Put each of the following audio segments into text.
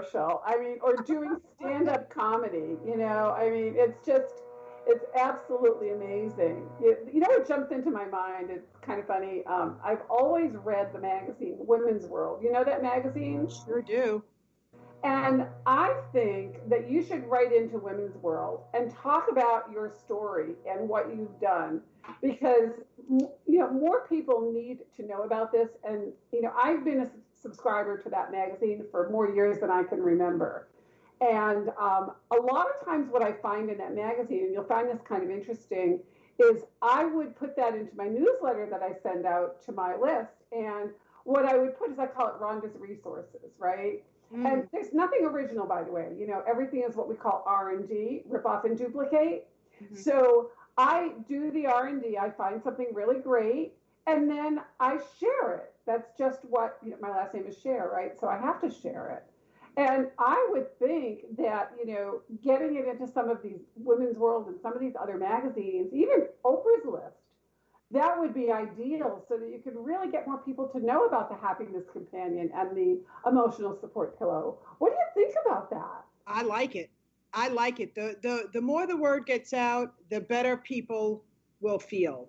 infomercial. I mean, or doing stand-up comedy. I mean, it's absolutely amazing. What jumped into my mind? It's kind of funny. I've always read the magazine Women's World. You know that magazine? Sure do. And I think that you should write into Women's World and talk about your story and what you've done because more people need to know about this. And I've been a subscriber to that magazine for more years than I can remember. And a lot of times, what I find in that magazine, and you'll find this kind of interesting, is I would put that into my newsletter that I send out to my list. And what I would put is I call it Rhonda's Resources, right? And there's nothing original, by the way. Everything is what we call R&D, rip off and duplicate. So I do the R&D. I find something really great, and then I share it. That's just what my last name is Share, right? So I have to share it. And I would think that getting it into some of these Women's World and some of these other magazines, even Oprah's List, that would be ideal so that you could really get more people to know about the Happiness Companion and the Emotional Support Pillow. What do you think about that? I like it. I like it. The more the word gets out, the better people will feel.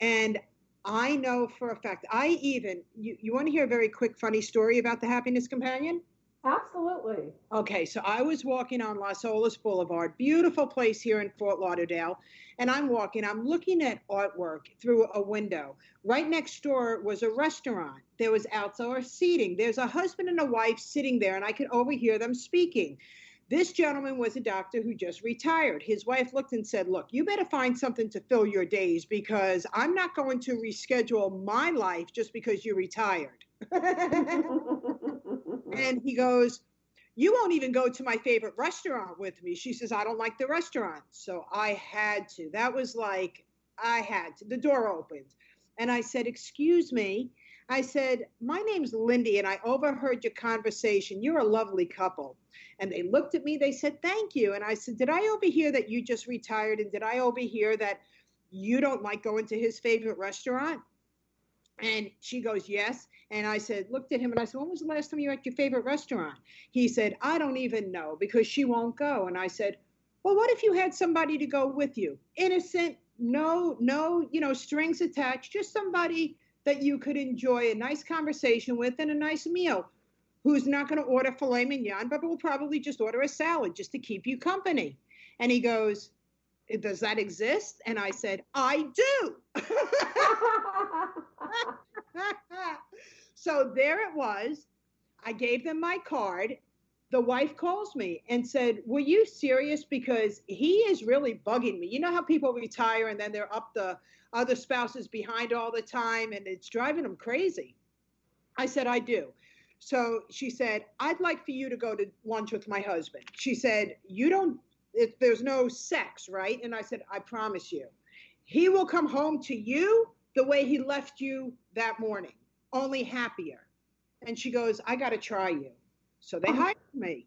And I know for a fact, you want to hear a very quick, funny story about the Happiness Companion? Absolutely. Okay, so I was walking on Las Olas Boulevard, beautiful place here in Fort Lauderdale, and I'm looking at artwork through a window. Right next door was a restaurant. There was outdoor seating. There's a husband and a wife sitting there, and I could overhear them speaking. This gentleman was a doctor who just retired. His wife looked and said, "Look, you better find something to fill your days because I'm not going to reschedule my life just because you retired." And he goes, "You won't even go to my favorite restaurant with me." She says, "I don't like the restaurant." So I had to. That was like, I had to. The door opened. And I said, "Excuse me." I said, "My name's Lindy, and I overheard your conversation. You're a lovely couple." And they looked at me. They said, "Thank you." And I said, "Did I overhear that you just retired? And did I overhear that you don't like going to his favorite restaurant?" And she goes, "Yes." And I said, looked at him and I said, "When was the last time you were at your favorite restaurant?" He said, "I don't even know because she won't go." And I said, "Well, what if you had somebody to go with you? Innocent, no, strings attached, just somebody that you could enjoy a nice conversation with and a nice meal, who's not going to order filet mignon, but will probably just order a salad just to keep you company." And he goes, "Does that exist?" And I said, "I do." So there it was. I gave them my card. The wife calls me and said, "Were you serious? Because he is really bugging me." You know how people retire and then they're up the other spouses behind all the time and it's driving them crazy. I said, "I do." So she said, "I'd like for you to go to lunch with my husband." She said, there's no sex, right?" And I said, "I promise you, he will come home to you the way he left you that morning, only happier." And she goes, "I got to try you." So they hired me.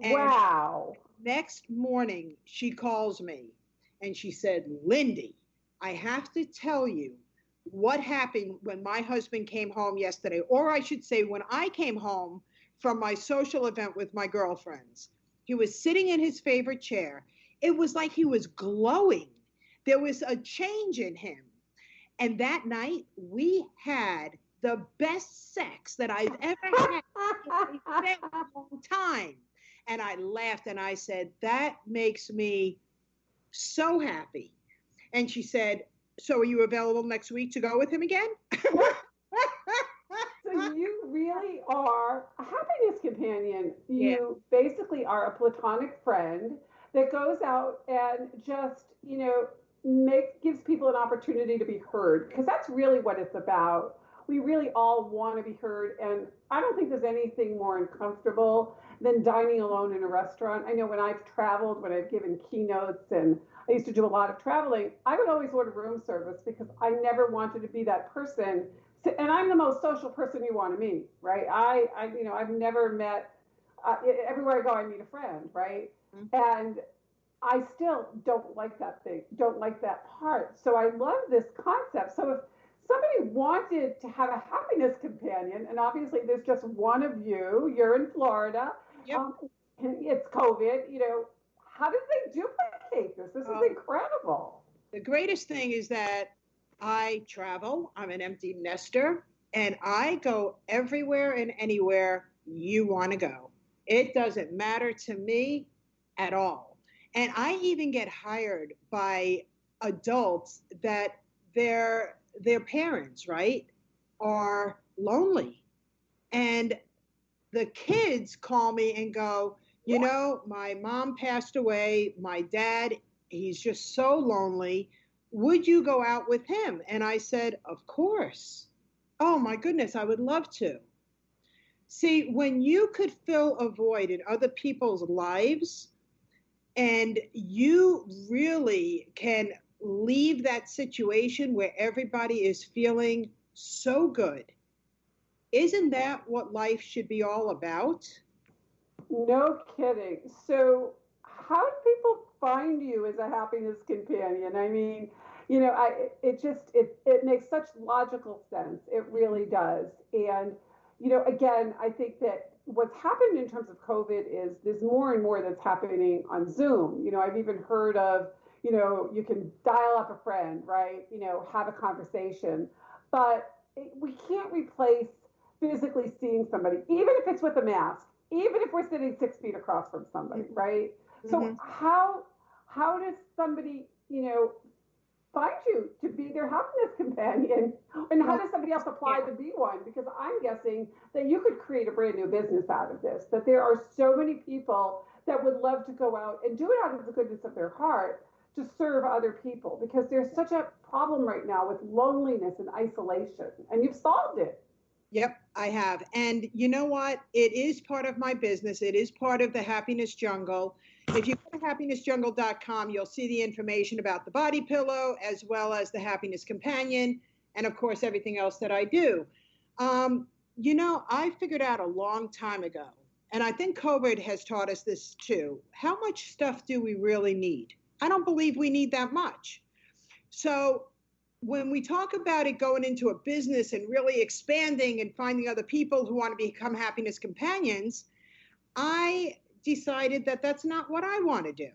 And wow. Next morning, she calls me and she said, "Lindy, I have to tell you what happened when my husband came home yesterday, or I should say when I came home from my social event with my girlfriends. He was sitting in his favorite chair. It was like he was glowing. There was a change in him. And that night, we had the best sex that I've ever had in a very long time." And I laughed and I said, "That makes me so happy." And she said, "So are you available next week to go with him again?" So you really are a happiness companion. You basically are a platonic friend that goes out and just, gives people an opportunity to be heard, because that's really what it's about. We really all want to be heard, and I don't think there's anything more uncomfortable than dining alone in a restaurant. I know when I've traveled, when I've given keynotes, and I used to do a lot of traveling, I would always order room service because I never wanted to be that person. And I'm the most social person you want to meet, right? I've never met. Everywhere I go, I meet a friend, right? Mm-hmm. And I still don't like that thing, don't like that part. So I love this concept. So if somebody wanted to have a happiness companion, and obviously there's just one of you, you're in Florida, Yep. It's COVID, how did they duplicate this? This is incredible. The greatest thing is that I travel, I'm an empty nester, and I go everywhere and anywhere you want to go. It doesn't matter to me at all. And I even get hired by adults that their parents, right, are lonely. And the kids call me and go, my mom passed away. My dad, he's just so lonely. Would you go out with him? And I said, of course. Oh my goodness, I would love to. See, when you could fill a void in other people's lives and you really can leave that situation where everybody is feeling so good, isn't that what life should be all about? No kidding. So, how do people find you as a happiness companion? I mean, it makes such logical sense. It really does. And, again, I think that what's happened in terms of COVID is there's more and more that's happening on Zoom. I've even heard of, you can dial up a friend, right? Have a conversation. But we can't replace physically seeing somebody, even if it's with a mask, even if we're sitting 6 feet across from somebody, right? Mm-hmm. So how does somebody, find you to be their happiness companion? And how does somebody else apply to be one? Because I'm guessing that you could create a brand new business out of this, that there are so many people that would love to go out and do it out of the goodness of their heart to serve other people, because there's such a problem right now with loneliness and isolation, and you've solved it. Yep, I have. And you know what? It is part of my business. It is part of the happiness jungle. If you go to happinessjungle.com, you'll see the information about the body pillow, as well as the happiness companion, and of course, everything else that I do. I figured out a long time ago, and I think COVID has taught us this too. How much stuff do we really need? I don't believe we need that much. So when we talk about it going into a business and really expanding and finding other people who want to become happiness companions, I decided that that's not what I want to do.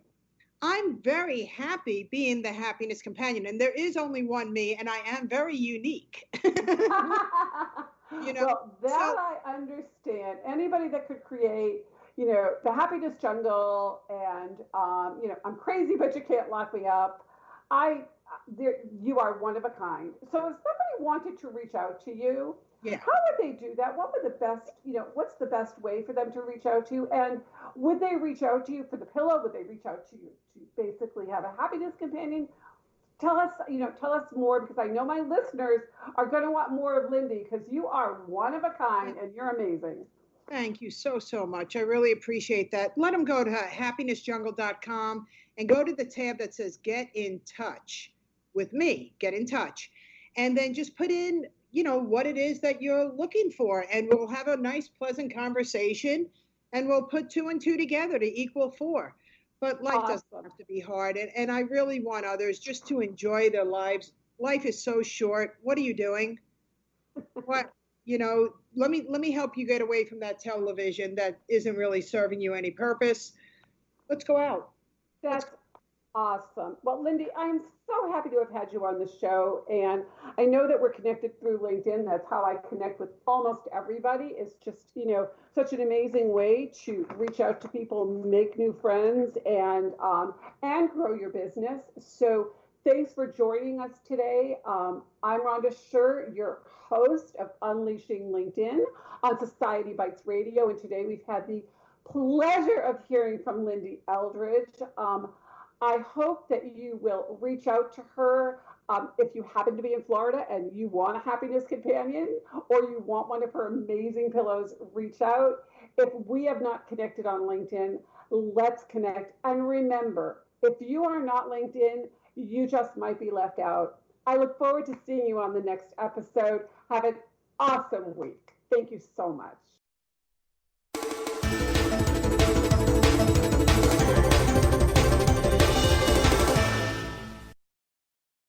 I'm very happy being the happiness companion, and there is only one me, and I am very unique. Well, I understand. Anybody that could create, the happiness jungle, and I'm crazy, but you can't lock me up. You are one of a kind. So if somebody wanted to reach out to you, how would they do that? What would what's the best way for them to reach out to you? And would they reach out to you for the pillow? Would they reach out to you to basically have a happiness companion? Tell us more, because I know my listeners are going to want more of LYNDEE, because you are one of a kind and you're amazing. Thank you so much. I really appreciate that. Let them go to happinessjungle.com and go to the tab that says Get in Touch with me. Get in touch. And then just put in, what it is that you're looking for. And we'll have a nice, pleasant conversation. And we'll put 2 and 2 together to equal 4. But life doesn't have to be hard. And I really want others just to enjoy their lives. Life is so short. What are you doing? What? Let me help you get away from that television that isn't really serving you any purpose. Let's go out. That's awesome. Well, LYNDEE, I'm so happy to have had you on the show. And I know that we're connected through LinkedIn. That's how I connect with almost everybody. It's just, such an amazing way to reach out to people, make new friends, and grow your business. So thanks for joining us today. I'm Rhonda Scher, your host of Unleashing LinkedIn on Society Bites Radio. And today we've had the pleasure of hearing from LYNDEE ELDRIDGE. I hope that you will reach out to her if you happen to be in Florida and you want a happiness companion, or you want one of her amazing pillows, reach out. If we have not connected on LinkedIn, let's connect. And remember, if you are not LinkedIn, you just might be left out. I look forward to seeing you on the next episode. Have an awesome week. Thank you so much.